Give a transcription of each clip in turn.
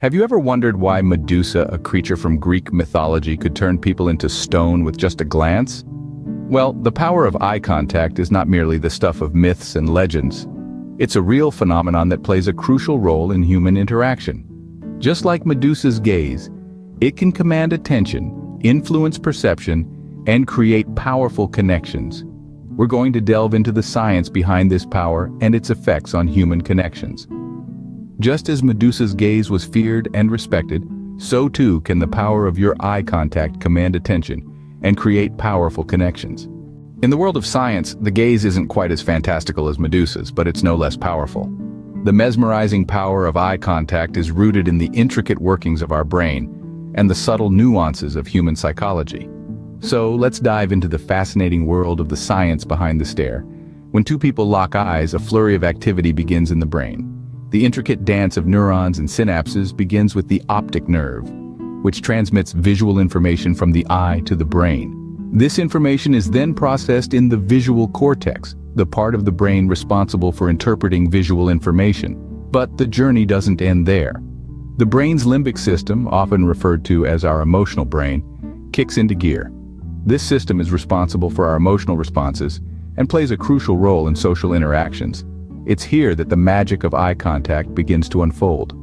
Have you ever wondered why Medusa, a creature from Greek mythology, could turn people into stone with just a glance? Well, the power of eye contact is not merely the stuff of myths and legends. It's a real phenomenon that plays a crucial role in human interaction. Just like Medusa's gaze, it can command attention, influence perception, and create powerful connections. We're going to delve into the science behind this power and its effects on human connections. Just as Medusa's gaze was feared and respected, so too can the power of your eye contact command attention and create powerful connections. In the world of science, the gaze isn't quite as fantastical as Medusa's, but it's no less powerful. The mesmerizing power of eye contact is rooted in the intricate workings of our brain and the subtle nuances of human psychology. So let's dive into the fascinating world of the science behind the stare. When two people lock eyes, a flurry of activity begins in the brain. The intricate dance of neurons and synapses begins with the optic nerve, which transmits visual information from the eye to the brain. This information is then processed in the visual cortex, the part of the brain responsible for interpreting visual information. But the journey doesn't end there. The brain's limbic system, often referred to as our emotional brain, kicks into gear. This system is responsible for our emotional responses and plays a crucial role in social interactions. It's here that the magic of eye contact begins to unfold.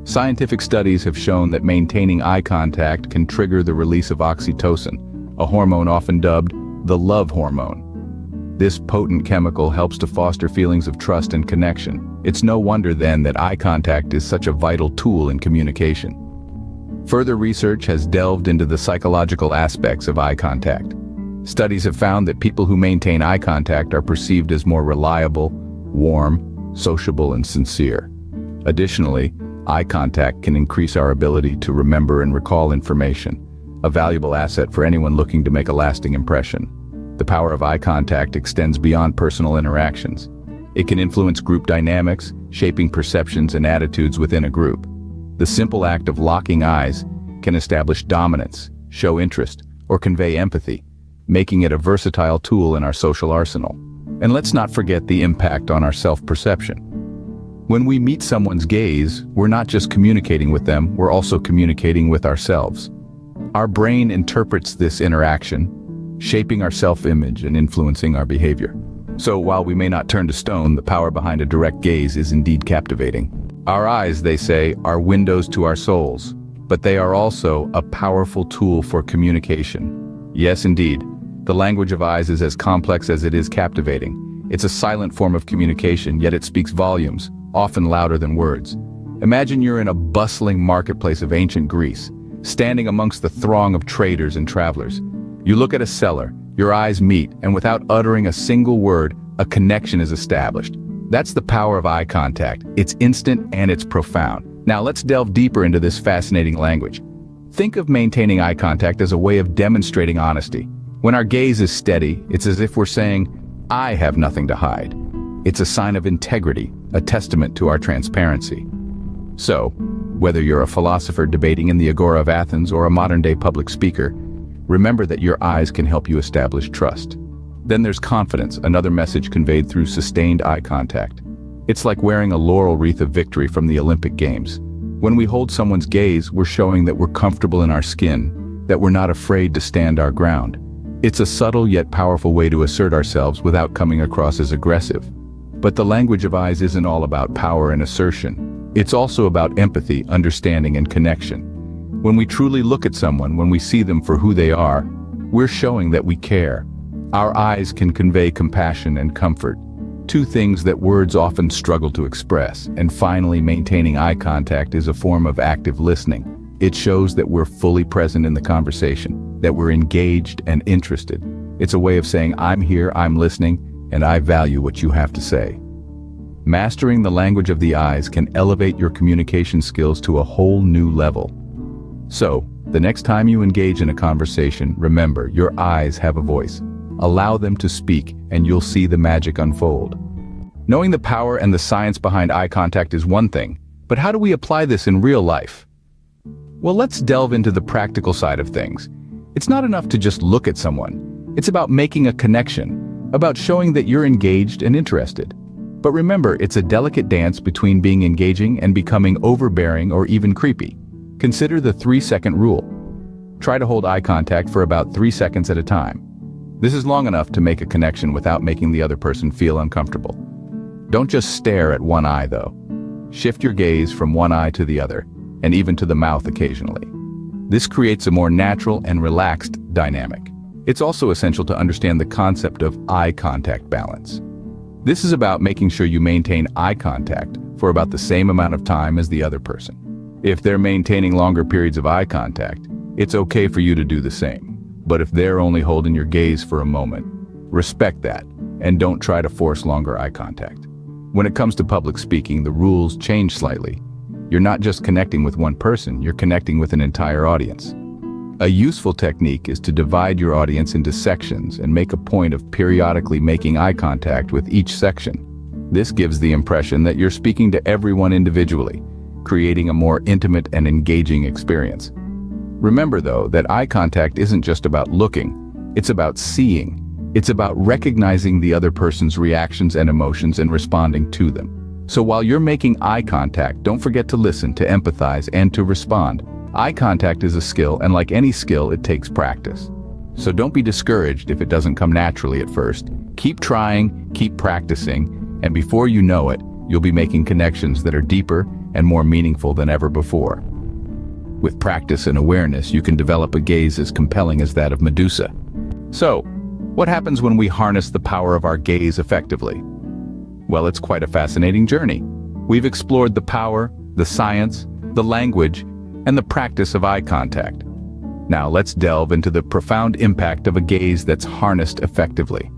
Scientific studies have shown that maintaining eye contact can trigger the release of oxytocin, a hormone often dubbed the love hormone. This potent chemical helps to foster feelings of trust and connection. It's no wonder then that eye contact is such a vital tool in communication. Further research has delved into the psychological aspects of eye contact. Studies have found that people who maintain eye contact are perceived as more reliable, warm, sociable, and sincere. Additionally, eye contact can increase our ability to remember and recall information, a valuable asset for anyone looking to make a lasting impression. The power of eye contact extends beyond personal interactions. It can influence group dynamics, shaping perceptions and attitudes within a group. The simple act of locking eyes can establish dominance, show interest, or convey empathy, making it a versatile tool in our social arsenal. And let's not forget the impact on our self-perception. When we meet someone's gaze, we're not just communicating with them, we're also communicating with ourselves. Our brain interprets this interaction, shaping our self-image and influencing our behavior. So while we may not turn to stone, the power behind a direct gaze is indeed captivating. Our eyes, they say, are windows to our souls, but they are also a powerful tool for communication. Yes, indeed. The language of eyes is as complex as it is captivating. It's a silent form of communication, yet it speaks volumes, often louder than words. Imagine you're in a bustling marketplace of ancient Greece, standing amongst the throng of traders and travelers. You look at a seller, your eyes meet, and without uttering a single word, a connection is established. That's the power of eye contact. It's instant and it's profound. Now let's delve deeper into this fascinating language. Think of maintaining eye contact as a way of demonstrating honesty. When our gaze is steady, it's as if we're saying, "I have nothing to hide." It's a sign of integrity, a testament to our transparency. So, whether you're a philosopher debating in the Agora of Athens or a modern-day public speaker, remember that your eyes can help you establish trust. Then there's confidence, another message conveyed through sustained eye contact. It's like wearing a laurel wreath of victory from the Olympic Games. When we hold someone's gaze, we're showing that we're comfortable in our skin, that we're not afraid to stand our ground. It's a subtle yet powerful way to assert ourselves without coming across as aggressive. But the language of eyes isn't all about power and assertion. It's also about empathy, understanding, and connection. When we truly look at someone, when we see them for who they are, we're showing that we care. Our eyes can convey compassion and comfort, two things that words often struggle to express. And finally, maintaining eye contact is a form of active listening. It shows that we're fully present in the conversation, that we're engaged and interested. It's a way of saying, "I'm here, I'm listening, and I value what you have to say." Mastering the language of the eyes can elevate your communication skills to a whole new level. So, the next time you engage in a conversation, remember, your eyes have a voice. Allow them to speak, and you'll see the magic unfold. Knowing the power and the science behind eye contact is one thing, but how do we apply this in real life? Well, let's delve into the practical side of things. It's not enough to just look at someone. It's about making a connection, about showing that you're engaged and interested. But remember, it's a delicate dance between being engaging and becoming overbearing or even creepy. Consider the 3-second rule. Try to hold eye contact for about 3 seconds at a time. This is long enough to make a connection without making the other person feel uncomfortable. Don't just stare at one eye, though. Shift your gaze from one eye to the other, and even to the mouth occasionally. This creates a more natural and relaxed dynamic. It's also essential to understand the concept of eye contact balance. This is about making sure you maintain eye contact for about the same amount of time as the other person. If they're maintaining longer periods of eye contact, it's okay for you to do the same. But if they're only holding your gaze for a moment, respect that and don't try to force longer eye contact. When it comes to public speaking, the rules change slightly. You're not just connecting with one person, you're connecting with an entire audience. A useful technique is to divide your audience into sections and make a point of periodically making eye contact with each section. This gives the impression that you're speaking to everyone individually, creating a more intimate and engaging experience. Remember, though, that eye contact isn't just about looking, it's about seeing. It's about recognizing the other person's reactions and emotions and responding to them. So while you're making eye contact, don't forget to listen, to empathize, and to respond. Eye contact is a skill, and like any skill, it takes practice. So don't be discouraged if it doesn't come naturally at first. Keep trying, keep practicing, and before you know it, you'll be making connections that are deeper and more meaningful than ever before. With practice and awareness, you can develop a gaze as compelling as that of Medusa. So, what happens when we harness the power of our gaze effectively? Well, it's quite a fascinating journey. We've explored the power, the science, the language, and the practice of eye contact. Now let's delve into the profound impact of a gaze that's harnessed effectively.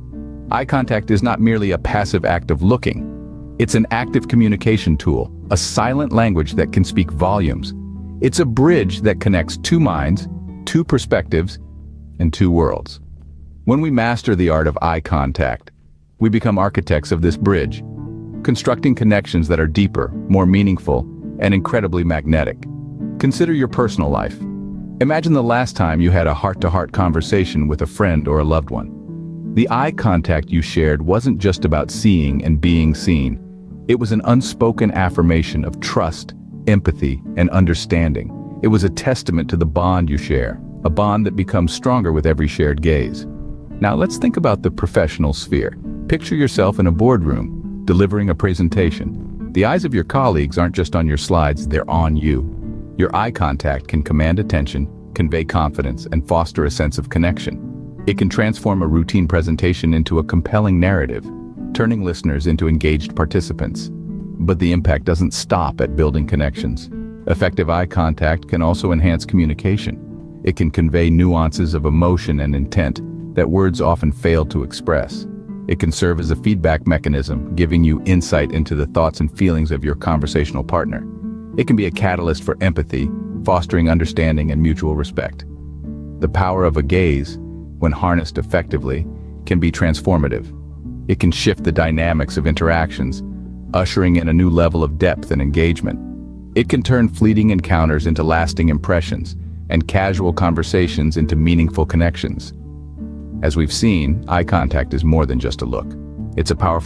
Eye contact is not merely a passive act of looking. It's an active communication tool, a silent language that can speak volumes. It's a bridge that connects two minds, two perspectives, and two worlds. When we master the art of eye contact, we become architects of this bridge, constructing connections that are deeper, more meaningful, and incredibly magnetic. Consider your personal life. Imagine the last time you had a heart-to-heart conversation with a friend or a loved one. The eye contact you shared wasn't just about seeing and being seen. It was an unspoken affirmation of trust, empathy, and understanding. It was a testament to the bond you share, a bond that becomes stronger with every shared gaze. Now let's think about the professional sphere. Picture yourself in a boardroom, delivering a presentation. The eyes of your colleagues aren't just on your slides, they're on you. Your eye contact can command attention, convey confidence, and foster a sense of connection. It can transform a routine presentation into a compelling narrative, turning listeners into engaged participants. But the impact doesn't stop at building connections. Effective eye contact can also enhance communication. It can convey nuances of emotion and intent that words often fail to express. It can serve as a feedback mechanism, giving you insight into the thoughts and feelings of your conversational partner. It can be a catalyst for empathy, fostering understanding and mutual respect. The power of a gaze, when harnessed effectively, can be transformative. It can shift the dynamics of interactions, ushering in a new level of depth and engagement. It can turn fleeting encounters into lasting impressions, and casual conversations into meaningful connections. As we've seen, eye contact is more than just a look. It's a powerful